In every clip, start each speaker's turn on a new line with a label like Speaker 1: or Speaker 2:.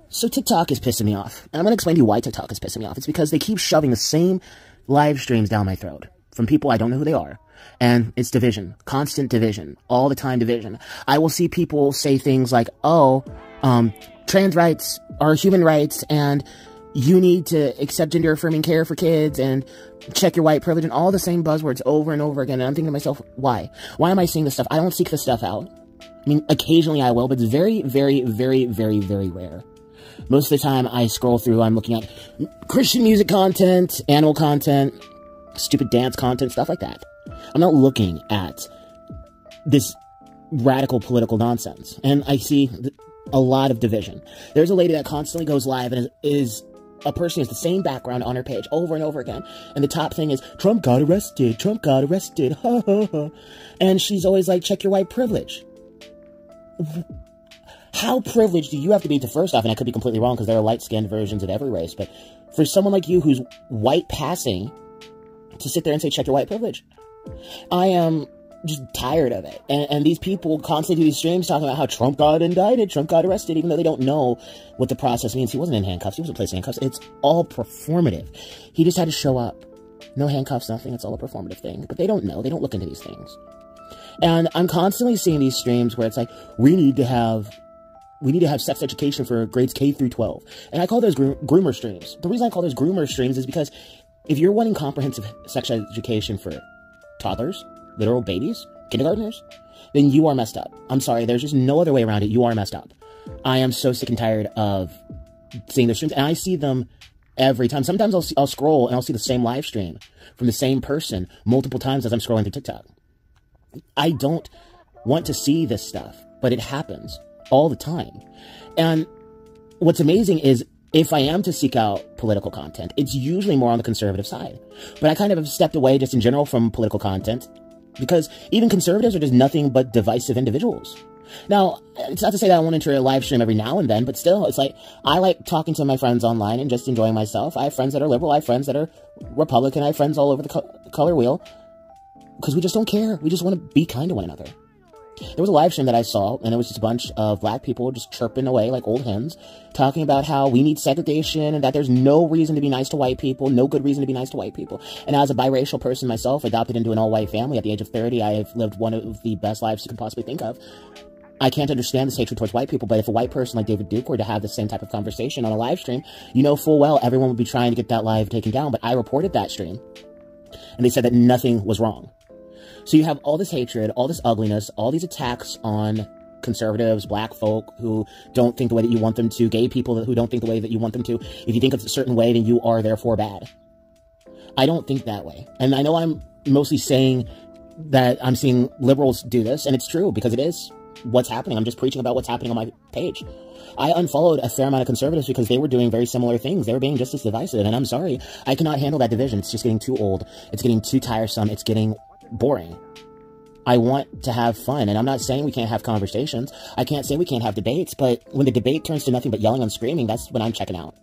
Speaker 1: So TikTok is pissing me off. And I'm going to explain to you why TikTok is pissing me off. It's because they keep shoving the same live streams down my throat from people I don't know who they are. And it's division. Constant division. All the time division. I will see people say things like, oh, trans rights are human rights, and you need to accept gender-affirming care for kids, and check your white privilege, and all the same buzzwords over and over again. And I'm thinking to myself, why? Why am I seeing this stuff? I don't seek this stuff out. I mean, occasionally I will, but it's very, very, very, very, very rare. Most of the time I scroll through, I'm looking at Christian music content, animal content, stupid dance content, stuff like that. I'm not looking at this radical political nonsense. And I see a lot of division. There's a lady that constantly goes live and is a person who has the same background on her page over and over again. And the top thing is, Trump got arrested, Trump got arrested, ha ha ha. And she's always like, check your white privilege. How privileged do you have to be to, first off, and I could be completely wrong because there are light-skinned versions of every race, but for someone like you who's white passing to sit there and say, check your white privilege. I am just tired of it. And these people constantly do these streams talking about how Trump got indicted, Trump got arrested, even though they don't know what the process means. He wasn't in handcuffs. He wasn't placed in handcuffs. It's all performative. He just had to show up. No handcuffs, nothing. It's all a performative thing. But they don't know. They don't look into these things. And I'm constantly seeing these streams where it's like, we need to have sex education for grades K through 12. And I call those groomer streams. The reason I call those groomer streams is because if you're wanting comprehensive sex education for toddlers, literal babies, kindergartners, then you are messed up. I'm sorry, there's just no other way around it. You are messed up. I am so sick and tired of seeing those streams, and I see them every time. Sometimes I'll scroll and I'll see the same live stream from the same person multiple times as I'm scrolling through TikTok. I don't want to see this stuff, but it happens all the time. And what's amazing is if I am to seek out political content, it's usually more on the conservative side. But I kind of have stepped away just in general from political content because even conservatives are just nothing but divisive individuals. Now, it's not to say that I want to enter a live stream every now and then, but still, it's like, I like talking to my friends online and just enjoying myself. I have friends that are liberal, I have friends that are Republican, I have friends all over the color wheel, because we just don't care. We just want to be kind to one another. There was a live stream that I saw, and it was just a bunch of black people just chirping away like old hens, talking about how we need segregation and that there's no reason to be nice to white people, no good reason to be nice to white people. And as a biracial person myself, adopted into an all-white family at the age of 30, I have lived one of the best lives you can possibly think of. I can't understand this hatred towards white people, but if a white person like David Duke were to have the same type of conversation on a live stream, you know full well everyone would be trying to get that live taken down. But I reported that stream, and they said that nothing was wrong. So you have all this hatred, all this ugliness, all these attacks on conservatives, black folk who don't think the way that you want them to, gay people who don't think the way that you want them to. If you think of a certain way, then you are therefore bad. I don't think that way. And I know I'm mostly saying that I'm seeing liberals do this, and it's true because it is what's happening. I'm just preaching about what's happening on my page. I unfollowed a fair amount of conservatives because they were doing very similar things. They were being just as divisive, and I'm sorry. I cannot handle that division. It's just getting too old. It's getting too tiresome. It's getting boring. I want to have fun, and I'm not saying we can't have conversations. I can't say we can't have debates, but when the debate turns to nothing but yelling and screaming, that's when I'm checking out.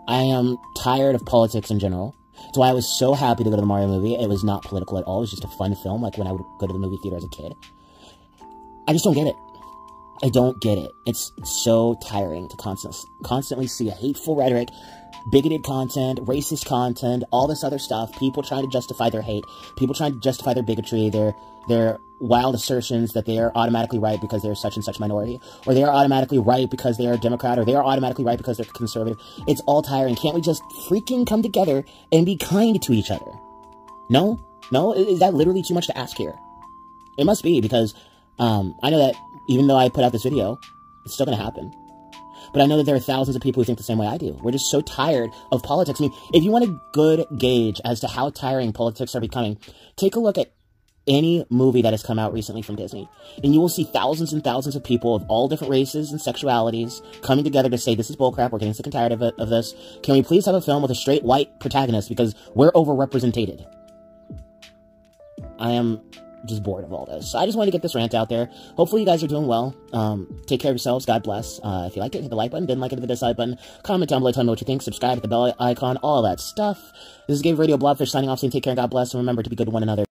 Speaker 1: I am tired of politics in general. That's why I was so happy to go to the Mario movie. It was not political at all. It was just a fun film, like when I would go to the movie theater as a kid. I just don't get it. I don't get it. It's so tiring to constantly see a hateful rhetoric, bigoted content, racist content, all this other stuff, people trying to justify their hate, people trying to justify their bigotry, their wild assertions that they are automatically right because they're such and such minority, or they are automatically right because they are a Democrat, or they are automatically right because they're conservative. It's all tiring. Can't we just freaking come together and be kind to each other? No? No? Is that literally too much to ask here? It must be, because I know that even though I put out this video, it's still going to happen. But I know that there are thousands of people who think the same way I do. We're just so tired of politics. I mean, if you want a good gauge as to how tiring politics are becoming, take a look at any movie that has come out recently from Disney. And you will see thousands and thousands of people of all different races and sexualities coming together to say, this is bullcrap, we're getting sick and tired of this. Can we please have a film with a straight white protagonist because we're overrepresented? I am just bored of all this. So I just wanted to get this rant out there. Hopefully you guys are doing well. Take care of yourselves. God bless. If you liked it, hit the like button. Didn't like it, hit the dislike button. Comment down below, tell me what you think. Subscribe, hit the bell icon, all that stuff. This is Gabe Radio Blobfish signing off, saying take care and God bless. And remember to be good to one another.